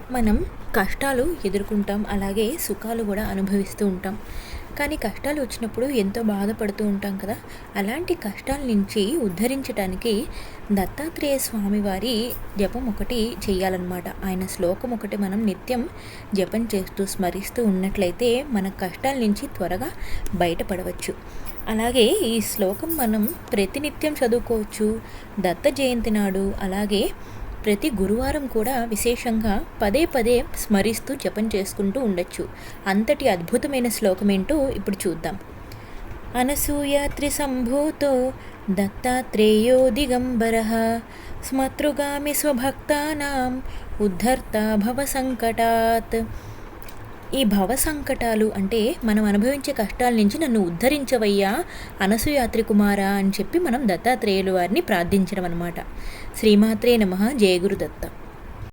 మనం కష్టాలు ఎదుర్కొంటాం, అలాగే సుఖాలు కూడా అనుభవిస్తూ ఉంటాం. కానీ కష్టాలు వచ్చినప్పుడు ఎంతో బాధపడుతూ ఉంటాం కదా! అలాంటి కష్టాల నుంచి ఉద్ధరించటానికి దత్తాత్రేయ స్వామి వారి జపం ఒకటి చేయాలన్నమాట. ఆయన శ్లోకం ఒకటి మనం నిత్యం జపం చేస్తూ స్మరిస్తూ ఉన్నట్లయితే మన కష్టాల నుంచి త్వరగా బయటపడవచ్చు. అలాగే ఈ శ్లోకం మనం ప్రతినిత్యం చదువుకోవచ్చు. దత్త జయంతి నాడు, అలాగే ప్రతి గురువారం కూడా విశేషంగా పదే పదే స్మరిస్తూ జపం చేసుకుంటూ ఉండొచ్చు. అంతటి అద్భుతమైన శ్లోకం ఏంటో ఇప్పుడు చూద్దాం. అనసూయ త్రిసంభూతో దత్తాత్రేయో దిగంబరః స్మతృగామి స్వభక్తానాం ఉద్ధర్త భవ సంకటాత్. ఈ భవ సంకటాలు అంటే మనం అనుభవించే కష్టాల నుంచి నన్ను ఉద్ధరించవయ్యా అనసూయాత్రి కుమారా అని చెప్పి మనం దత్తాత్రేయులు వారిని ప్రార్థించడం అనమాట. శ్రీమాత్రే నమః. జయ గురుదత్త.